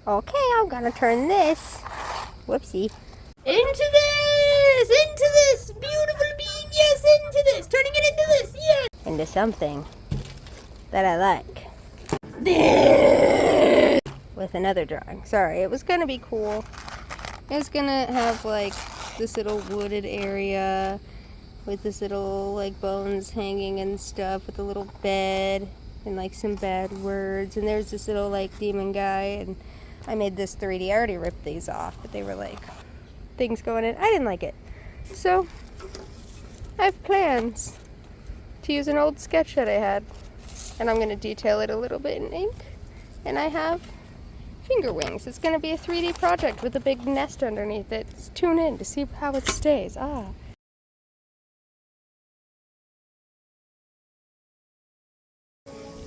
Okay, I'm gonna turn this. Whoopsie. Into this beautiful being, yes, into this, turning it into this, yes. Into something that I like. With another drawing. Sorry, it was gonna be cool. It was gonna have like this little wooded area with this little like bones hanging and stuff with a little bed and like some bad words, and there's this little like demon guy, and I made this 3D. I already ripped these off, but they were like things going in. I didn't like it. So I have plans to use an old sketch that I had, and I'm going to detail it a little bit in ink. And I have finger wings. It's going to be a 3D project with a big nest underneath it. Tune in to see how it stays.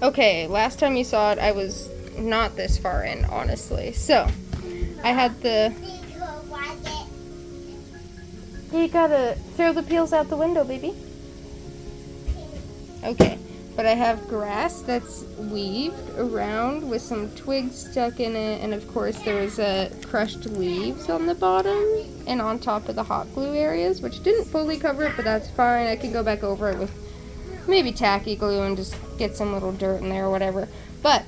Okay, last time you saw it, I was not this far in, honestly. So, I had the... You gotta throw the peels out the window, baby. Okay, but I have grass that's weaved around with some twigs stuck in it, and of course there was crushed leaves on the bottom and on top of the hot glue areas, which didn't fully cover it, but that's fine. I can go back over it with maybe tacky glue and just get some little dirt in there or whatever. But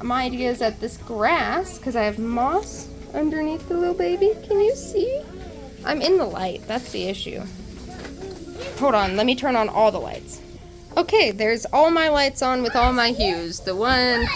my idea is that this grass, because I have moss underneath the little baby, can you see? I'm in the light, that's the issue. Hold on, let me turn on all the lights. Okay, there's all my lights on with all my hues. The one,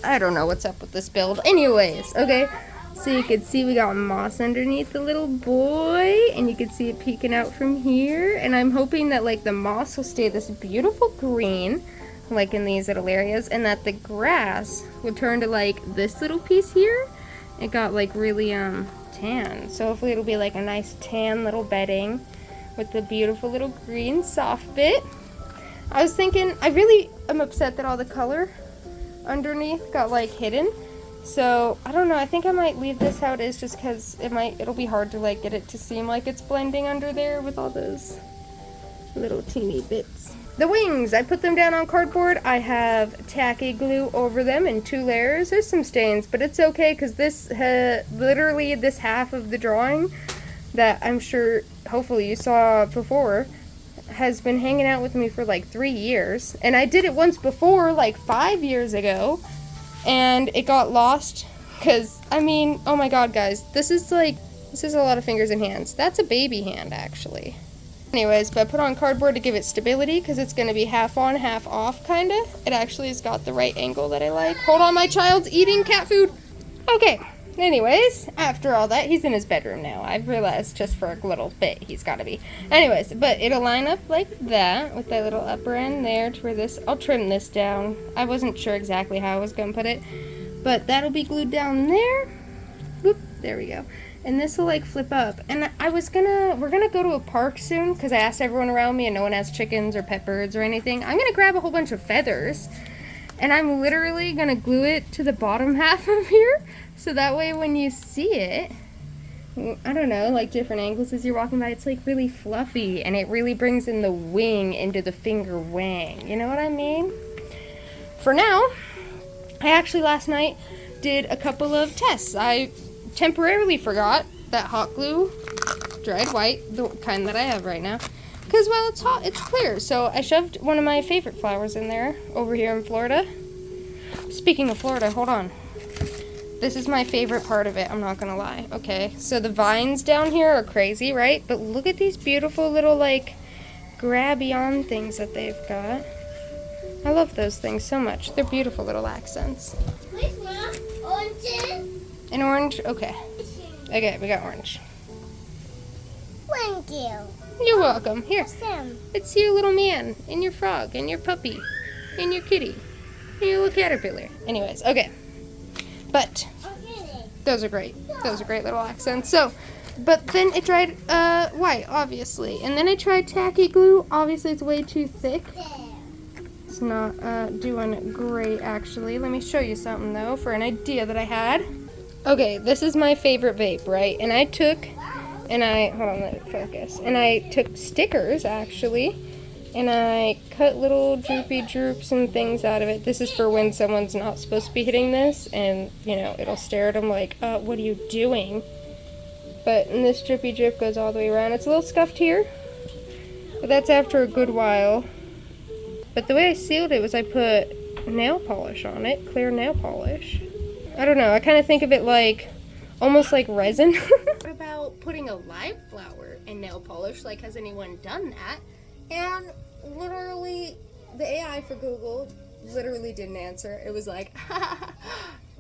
I don't know what's up with this build. Anyways, okay, so you can see we got moss underneath the little boy, and you can see it peeking out from here. And I'm hoping that like the moss will stay this beautiful green, like in these little areas, and that the grass will turn to like this little piece here. It got like really tan, so hopefully it'll be like a nice tan little bedding with the beautiful little green soft bit. I was thinking, I really am upset that all the color underneath got like hidden. So I don't know, I think I might leave this how it is just because it'll be hard to like get it to seem like it's blending under there with all those little teeny bits. The wings, I put them down on cardboard. I have tacky glue over them in 2 layers. There's some stains, but it's okay because this, literally this half of the drawing that I'm sure, hopefully you saw before, has been hanging out with me for like 3 years. And I did it once before, like 5 years ago, and it got lost because, I mean, oh my god, guys, this is a lot of fingers and hands. That's a baby hand, actually. Anyways, but I put on cardboard to give it stability because it's going to be half on, half off, kind of. It actually has got the right angle that I like. Hold on, my child's eating cat food. Okay, anyways, after all that, he's in his bedroom now. I've realized just for a little bit he's got to be. Anyways, but it'll line up like that with that little upper end there to where this, I'll trim this down. I wasn't sure exactly how I was going to put it, but that'll be glued down there. Whoop, there we go. And this will like flip up. And we're gonna go to a park soon because I asked everyone around me and no one has chickens or pet birds or anything. I'm gonna grab a whole bunch of feathers and I'm literally gonna glue it to the bottom half of here. So that way when you see it, I don't know, like different angles as you're walking by, it's like really fluffy and it really brings in the wing into the finger wang. You know what I mean? For now, I actually last night did a couple of tests. I temporarily forgot that hot glue, dried white, the kind that I have right now, because while it's hot, it's clear. So I shoved one of my favorite flowers in there over here in Florida. Speaking of Florida, hold on. This is my favorite part of it, I'm not gonna lie. Okay, so the vines down here are crazy, right? But look at these beautiful little, like, grabby on things that they've got. I love those things so much. They're beautiful little accents. Where's Mom? Orange? An orange? Okay. Okay, we got orange. Thank you. You're welcome. Here. Sam. It's your little man, and your frog, and your puppy, and your kitty, and your little caterpillar. Anyways, okay. But those are great. Those are great little accents. So, but then it dried white, obviously. And then I tried tacky glue. Obviously, it's way too thick. It's not doing great, actually. Let me show you something, though, for an idea that I had. Okay, this is my favorite vape, right? And hold on, let it focus. And I took stickers, actually, and I cut little droopy droops and things out of it. This is for when someone's not supposed to be hitting this, and you know, it'll stare at them like, what are you doing? But and this drippy drip goes all the way around. It's a little scuffed here, but that's after a good while. But the way I sealed it was I put nail polish on it, clear nail polish. I don't know, I kind of think of it like, almost like resin. What about putting a live flower in nail polish? Like, has anyone done that? And literally, the AI for Google literally didn't answer. It was like,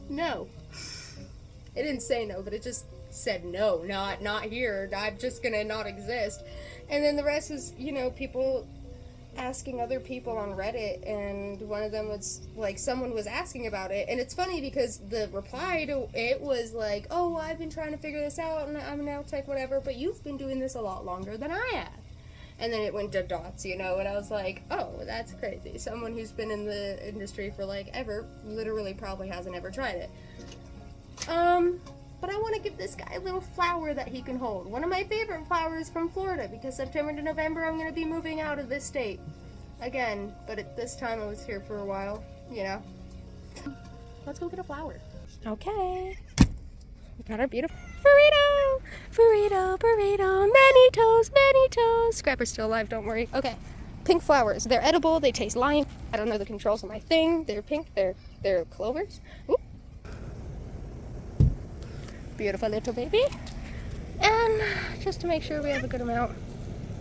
no. It didn't say no, but it just said no, not here. I'm just gonna not exist. And then the rest was, you know, people asking other people on Reddit, and one of them was like, someone was asking about it, and it's funny because the reply to it was like, oh, well, I've been trying to figure this out, and I'm a nail tech, whatever, but you've been doing this a lot longer than I have. And then it went to dots, you know, and I was like, oh, that's crazy. Someone who's been in the industry for like ever literally probably hasn't ever tried it. But I want to give this guy a little flower that he can hold. One of my favorite flowers from Florida, because September to November I'm going to be moving out of this state. Again, but at this time I was here for a while, you know. Let's go get a flower. Okay. We got our beautiful burrito! Burrito, burrito, many toes. Scrapper's still alive, don't worry. Okay. Pink flowers. They're edible, they taste lime. I don't know the controls on my thing. They're pink, they're clovers. Ooh. Beautiful little baby. And just to make sure we have a good amount.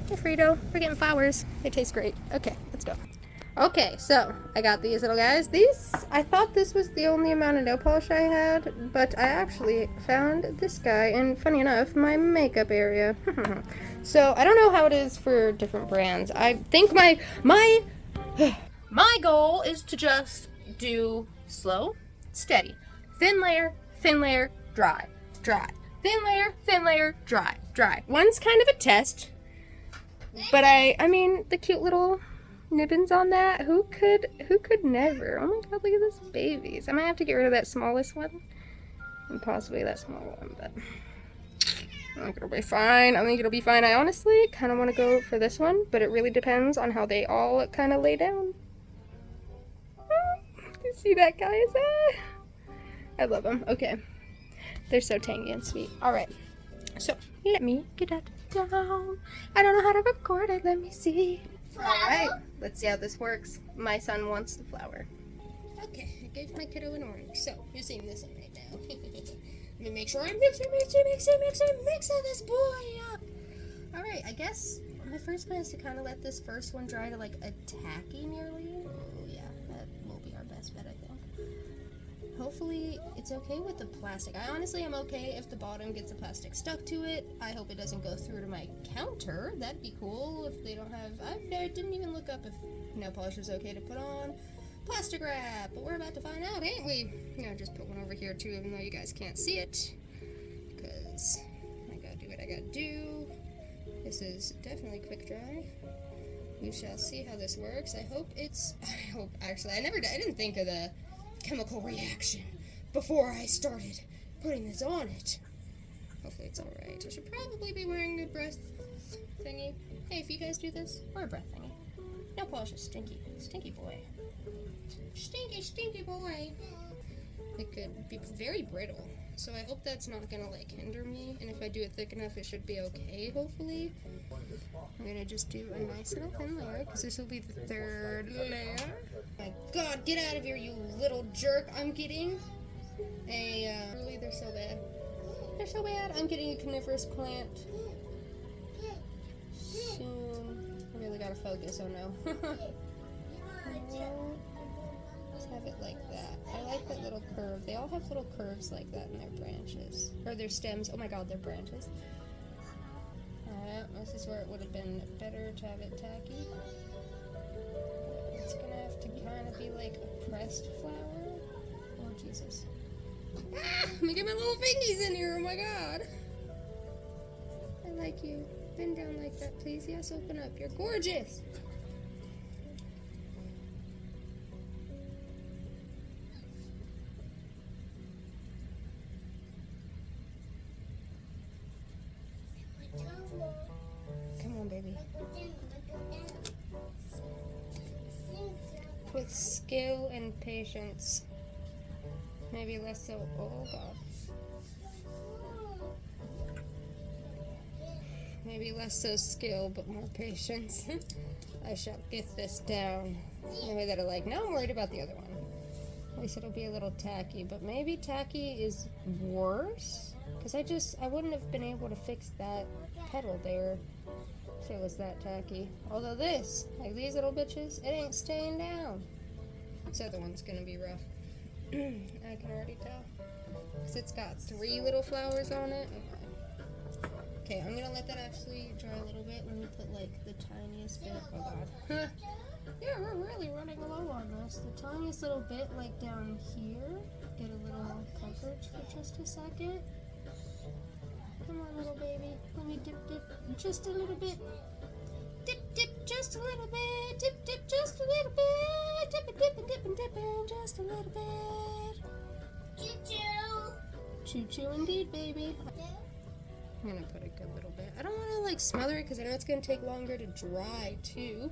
Hey Frito, we're getting flowers. They taste great. Okay, let's go. Okay, so I got these little guys. These, I thought this was the only amount of nail polish I had, but I actually found this guy in, funny enough, my makeup area. So I don't know how it is for different brands. I think my goal is to just do slow, steady. Thin layer, dry. Thin layer, dry. One's kind of a test, but I mean, the cute little nibbins on that, who could never? Oh my god, look at this babies. I might have to get rid of that smallest one, and possibly that small one, but I think it'll be fine. I honestly kind of want to go for this one, but it really depends on how they all kind of lay down. You see that, guys? I love them. Okay. They're so tangy and sweet. Alright, so let me get that down. I don't know how to record it. Let me see. Alright, let's see how this works. My son wants the flower. Okay, I gave my kiddo an orange. So, you're seeing this one right now. Let me make sure I'm mixing this boy up. Alright, I guess my first plan is to kind of let this first one dry to like a tacky nearly. Oh, yeah, that will be our best bet, I think. Hopefully it's okay with the plastic. I honestly am okay if the bottom gets the plastic stuck to it. I hope it doesn't go through to my counter. That'd be cool if they don't have... I didn't even look up if nail polish was okay to put on plastic wrap, but we're about to find out, ain't we? You know, just put one over here too, even though you guys can't see it, because I gotta do what I gotta do. This is definitely quick dry. We shall see how this works. I hope, actually, I didn't think of the chemical reaction before I started putting this on it. Hopefully it's alright. I should probably be wearing a breath thingy. Hey, if you guys do this, wear a breath thingy. Nail polish is stinky. Stinky boy. Stinky boy. It could be very brittle, so I hope that's not gonna like hinder me, and if I do it thick enough it should be okay, hopefully. I'm gonna just do a nice little thin layer, because this will be the third layer. Oh my god, get out of here, you little jerk. I'm getting a, really, they're so bad. They're so bad. I'm getting a coniferous plant soon. I really gotta focus, oh no. Let's have it like that. I like that little curve. They all have little curves like that in their branches. Or their stems. Oh my god, their branches. Alright, this is where it would have been better to have it tacky. It's gonna have to kind of be like a pressed flower. Oh, Jesus. Ah! Let me get my little fingies in here, oh my god. I like you. Bend down like that, please. Yes, open up. You're gorgeous. Come on, baby. with skill and patience. Maybe less so. Oh god. Maybe less so skill, but more patience. I shall get this down. Maybe that'll like, now I'm worried about the other one. At least it'll be a little tacky, but maybe tacky is worse? Because I wouldn't have been able to fix that pedal there if it was that tacky. Although this, like these little bitches, it ain't staying down. This other one's gonna be rough. I can already tell. Because it's got 3 little flowers on it. Okay, I'm gonna let that actually dry a little bit. Let me put like the tiniest bit. Oh god. Yeah, we're really running low on this. The tiniest little bit, like down here. Get a little coverage for just a second. Come on, little baby. Let me dip just a little bit. Dip just a little bit. Dip just a little bit. Dip just a little bit. Choo-choo. Choo-choo indeed, baby. I'm gonna put a good little bit. I don't want to like smother it because I know it's gonna take longer to dry too.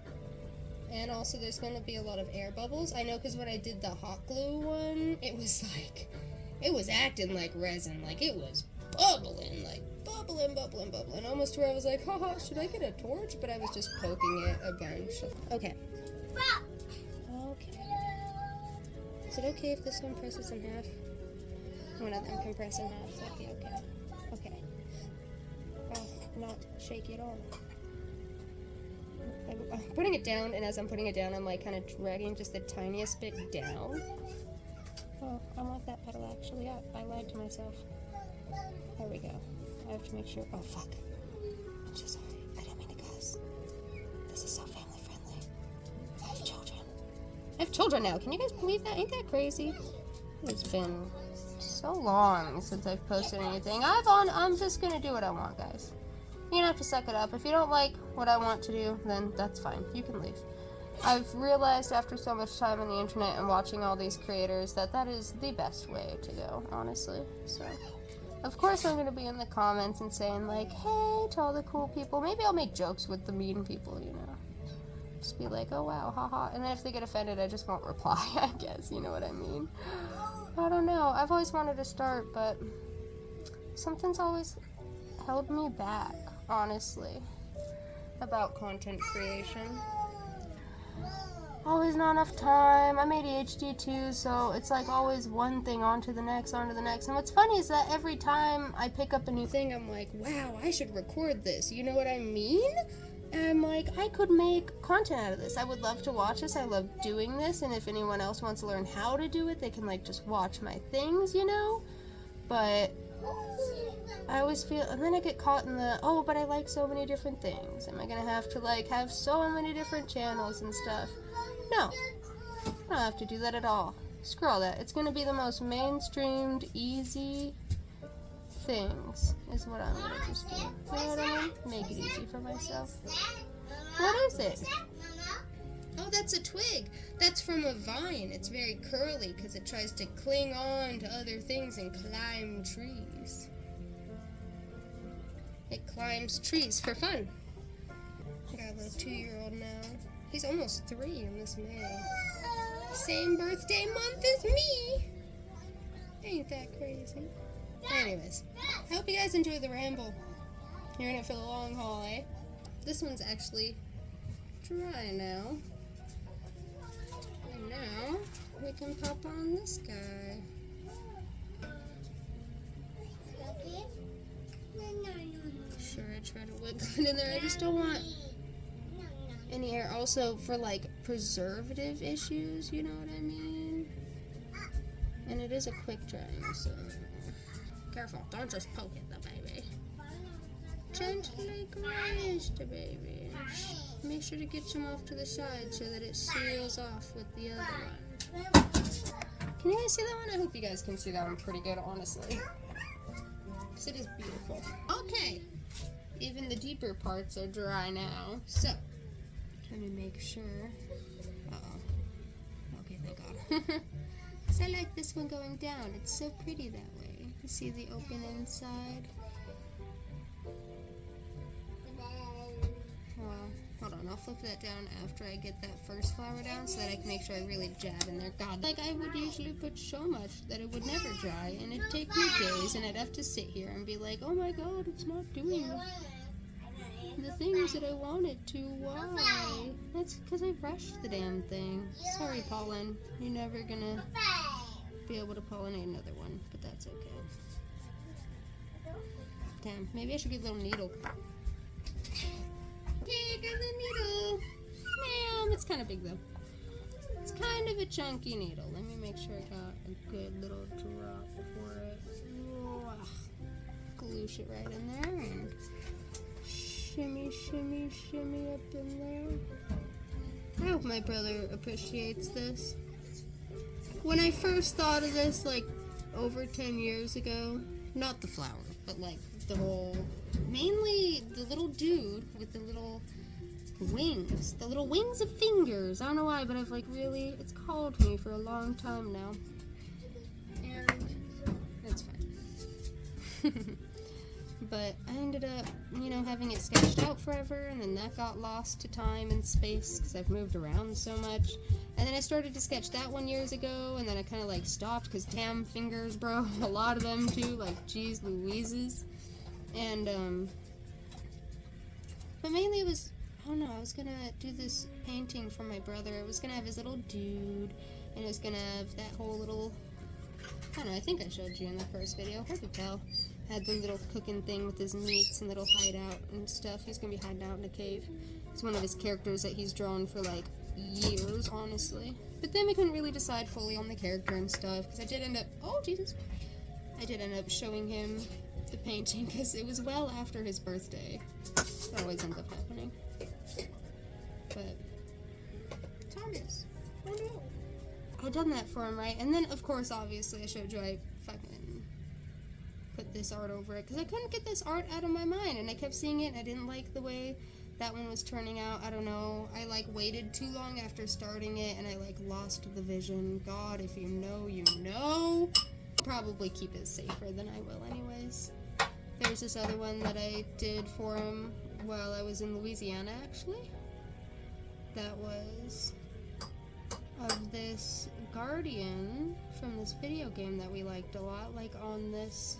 And also there's gonna be a lot of air bubbles. I know because when I did the hot glue one, it was like, it was acting like resin. Like it was bubbling, like bubbling. Almost where I was like, haha, should I get a torch? But I was just poking it a bunch. Okay. Okay. Is it okay if this one presses in half? One of them can press in half. That'd be okay. Okay. Oh, not shaky at all. I'm putting it down, and as I'm putting it down, I'm like kind of dragging just the tiniest bit down. Oh, I want that pedal actually up. I lied to myself. There we go. I have to make sure. Oh, fuck. I'm so sorry. I don't mean to cuss. This is so family friendly. I have children. I have children now. Can you guys believe that? Ain't that crazy? It's been so long since I've posted anything. I'm just gonna do what I want, guys. You're gonna have to suck it up. If you don't like what I want to do, then that's fine. You can leave. I've realized after so much time on the internet and watching all these creators that that is the best way to go, honestly. So, of course I'm gonna be in the comments and saying like, hey, to all the cool people. Maybe I'll make jokes with the mean people, you know. Just be like, oh wow, haha. And then if they get offended, I just won't reply, I guess. You know what I mean? I don't know. I've always wanted to start, but something's always held me back, honestly, about content creation. Always not enough time. I'm ADHD too, so it's like always one thing onto the next. And what's funny is that every time I pick up a new thing, I'm like, wow, I should record this. You know what I mean? And I'm like, I could make content out of this. I would love to watch this. I love doing this. And if anyone else wants to learn how to do it, they can like just watch my things, you know? But I always feel, and then I get caught in the, oh, but I like so many different things. Am I gonna have to like have so many different channels and stuff? No, I don't have to do that at all. Screw all that. It's gonna be the most mainstreamed, easy things is what I'm gonna just do. You know what I mean? Make it easy for myself. What is it? Oh, that's a twig. That's from a vine. It's very curly because it tries to cling on to other things and climb trees. It climbs trees for fun. I got a little 2-year-old now. He's almost 3 in this May. Same birthday month as me. Ain't that crazy? Anyways, I hope you guys enjoy the ramble. You're in it for the long haul, eh? This one's actually dry now. And now we can pop on this guy. Sure, I try to wiggle it in there. I just don't want any air. Also, for like preservative issues, you know what I mean? And it is a quick drying, so careful. Don't just poke at the baby. Gently graze the baby. Make sure to get some off to the side so that it seals off with the other one. Can you guys see that one? I hope you guys can see that one pretty good, honestly. Because it is beautiful. Okay. Even the deeper parts are dry now. So, let me make sure. Uh-oh. Okay, thank God. Because I like this one going down. It's so pretty that way. You see the open inside? Well, hold hold on, I'll flip that down after I get that first flower down so that I can make sure I really jab in there. God, like I would usually put so much that it would never dry, and it'd take me days, and I'd have to sit here and be like, oh my god, it's not doing the things that I want it to. Why? That's because I rushed the damn thing. Sorry, pollen. You're never gonna be able to pollinate another one, but that's okay. Damn, maybe I should get a little needle. Okay, got the needle. Damn, it's kind of big though. It's kind of a chunky needle. Let me make sure I got a good little drop for it. Gloosh it right in there and shimmy, shimmy, shimmy up in there. I hope my brother appreciates this. When I first thought of this, like, over 10 years ago, not the flower, but like the whole, mainly the little dude with the little wings, the little wings of fingers. I don't know why, but I've like really, it's called me for a long time now. And that's fine. But I ended up, you know, having it sketched out forever, and then that got lost to time and space because I've moved around so much. And then I started to sketch that one years ago, and then I kind of like stopped because damn fingers, bro. A lot of them too, like geez Louises. And but mainly it was, I don't know, I was gonna do this painting for my brother. It was gonna have his little dude, and it was gonna have that whole little, I don't know, I think I showed you in the first video, hard to tell. Had the little cooking thing with his meats and little hideout and stuff. He's gonna be hiding out in a cave. It's one of his characters that he's drawn for like years, honestly. But then we couldn't really decide fully on the character and stuff, because I did end up, oh Jesus, I did end up showing him the painting because it was well after his birthday. That always ends up happening. But Thomas, oh no. I done that for him, right? And then of course obviously I showed you I fucking put this art over it because I couldn't get this art out of my mind, and I kept seeing it and I didn't like the way that one was turning out. I don't know, I like waited too long after starting it and I like lost the vision. God, if you know, you know. Probably keep it safer than I will anyways. There's this other one that I did for him while I was in Louisiana, actually. That was of this guardian from this video game that we liked a lot, like on this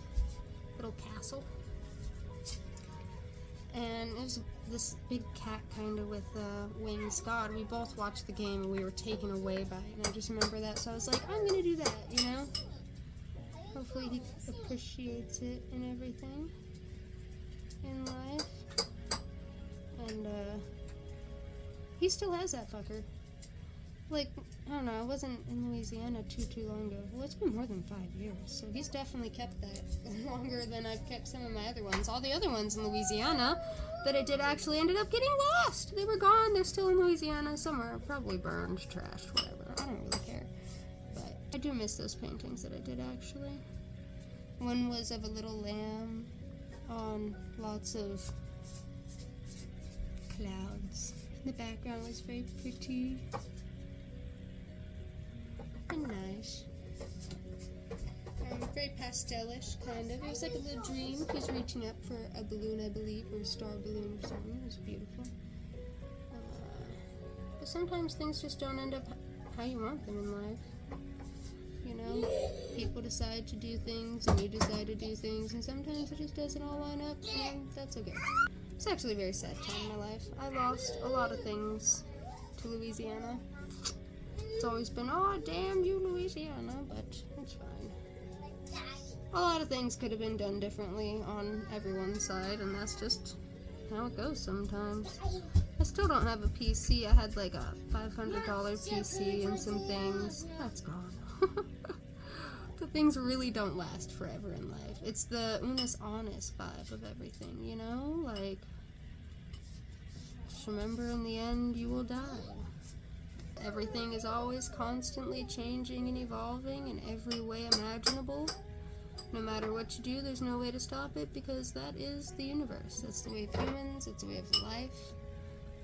little castle. And it was this big cat kind of with wings. God, we both watched the game and we were taken away by it, and I just remember that, so I was like, I'm gonna do that, you know? Hopefully he appreciates it and everything in life. And he still has that fucker. Like, I don't know, I wasn't in Louisiana too long ago. Well, it's been more than 5 years, so he's definitely kept that longer than I've kept some of my other ones. All the other ones in Louisiana that I did actually ended up getting lost. They were gone. They're still in Louisiana somewhere, probably burned, trashed, whatever. I don't really care. But I do miss those paintings that I did actually. One was of a little lamb on lots of clouds. The background was very pretty and nice. Very pastelish, kind of. It was like a little dream. He was reaching up for a balloon, I believe, or a star balloon or something. It was beautiful. But sometimes things just don't end up how you want them in life. You know, people decide to do things, and you decide to do things, and sometimes it just doesn't all line up, and that's okay. It's actually a very sad time in my life. I lost a lot of things to Louisiana. It's always been, oh, damn you, Louisiana, but it's fine. A lot of things could have been done differently on everyone's side, and that's just how it goes sometimes. I still don't have a PC. I had like a $500 PC and some things. That's gone. But things really don't last forever in life. It's the unis honest vibe of everything, you know? Like, just remember in the end you will die. Everything is always constantly changing and evolving in every way imaginable. No matter what you do, there's no way to stop it because that is the universe. That's the way of humans, it's the way of life.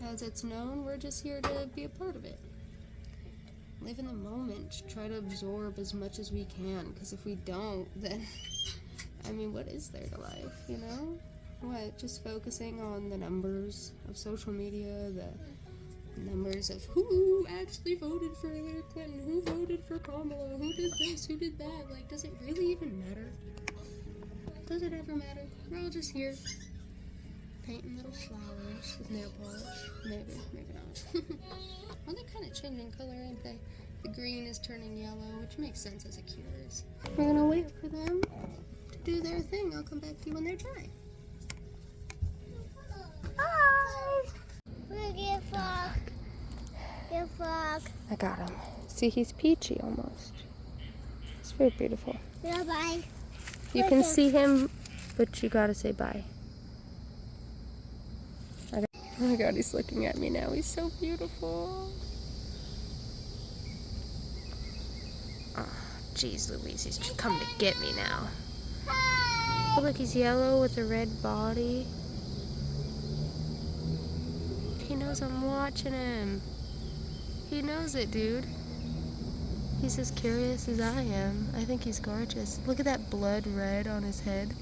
As it's known, we're just here to be a part of it. Live in the moment, try to absorb as much as we can, because if we don't, then, I mean, what is there to life, you know? What? Just focusing on the numbers of social media, the numbers of who actually voted for Hillary Clinton, who voted for Kamala, who did this, who did that. Like, does it really even matter? Does it ever matter? We're all just here painting little flowers with nail polish. Maybe not. Well, they're kind of changing color, aren't they? The green is turning yellow, which makes sense as a cure is. We're gonna wait for them to do their thing. I'll come back to you when they're dry. Hi! Look at frog. Your frog. I got him. See, he's peachy almost. It's very beautiful. Bye-bye. You can see him, but you gotta say bye. Oh my god, he's looking at me now. He's so beautiful. Oh, jeez Louise, he's just come to get me now. Oh, look, he's yellow with a red body. He knows I'm watching him. He knows it, dude. He's as curious as I am. I think he's gorgeous. Look at that blood red on his head.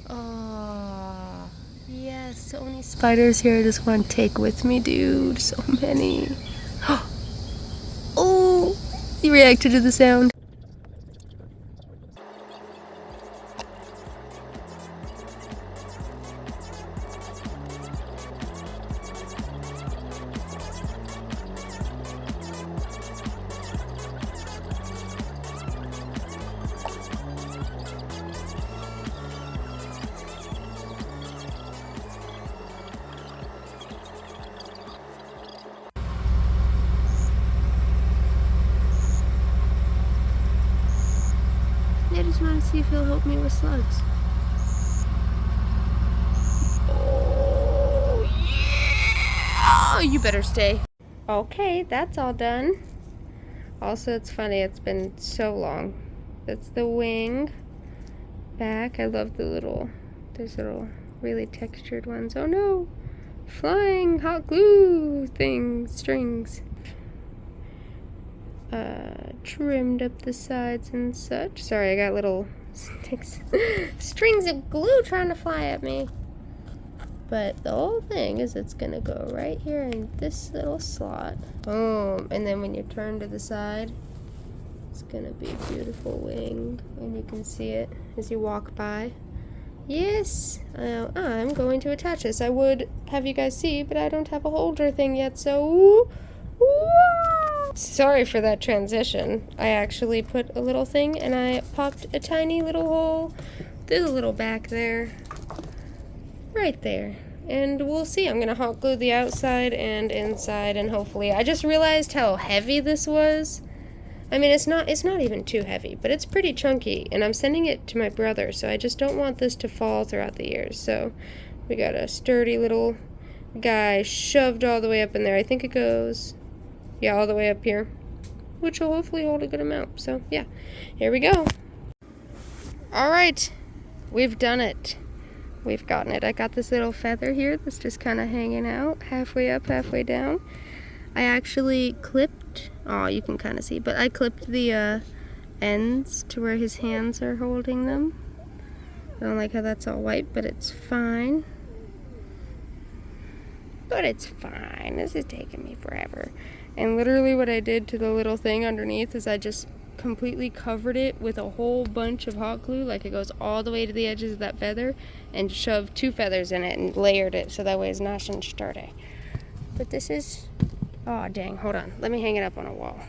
Oh, yes. So many spiders here I just want to take with me, dude. So many. Oh, he reacted to the sound. I just want to see if he'll help me with slugs. Oh, yeah! You better stay. Okay, that's all done. Also, it's funny, it's been so long. That's the wing. Back, I love the there's little really textured ones. Oh no! Flying hot glue things, strings. Trimmed up the sides and such. Sorry, I got little strings of glue trying to fly at me. But the whole thing is it's gonna go right here in this little slot. Boom. And then when you turn to the side, it's gonna be a beautiful wing. And you can see it as you walk by. Yes, I'm going to attach this. I would have you guys see, but I don't have a holder thing yet, so... Sorry for that transition. I actually put a little thing and I popped a tiny little hole through the little back there. Right there. And we'll see. I'm going to hot glue the outside and inside and hopefully... I just realized how heavy this was. I mean, it's not even too heavy, but it's pretty chunky. And I'm sending it to my brother, so I just don't want this to fall throughout the years. So we got a sturdy little guy shoved all the way up in there. I think it goes... yeah, all the way up here, which will hopefully hold a good amount. So, yeah, here we go. All right, we've done it. We've gotten it. I got this little feather here that's just kind of hanging out, halfway up, halfway down. I actually clipped, oh, you can kind of see, but I clipped the ends to where his hands are holding them. I don't like how that's all white, but it's fine. But it's fine. This is taking me forever. And literally what I did to the little thing underneath is I just completely covered it with a whole bunch of hot glue, like it goes all the way to the edges of that feather, and shoved 2 feathers in it and layered it so that way it's nice and sturdy. But this is, oh dang, hold on. Let me hang it up on a wall.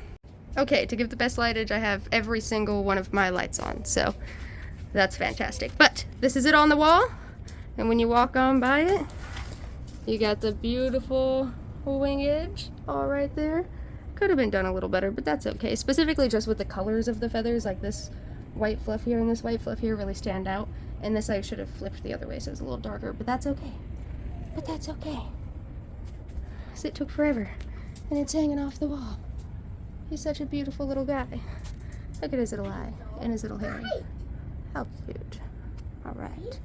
Okay, to give the best lightage, I have every single one of my lights on, so that's fantastic. But this is it on the wall, and when you walk on by it, you got the beautiful wingage all right there. Could have been done a little better, but that's okay. Specifically just with the colors of the feathers, like this white fluff here and this white fluff here really stand out. And this I should have flipped the other way so it's a little darker, but that's okay. But that's okay. Because it took forever. And it's hanging off the wall. He's such a beautiful little guy. Look at his little eye and his little hair. How cute. All right.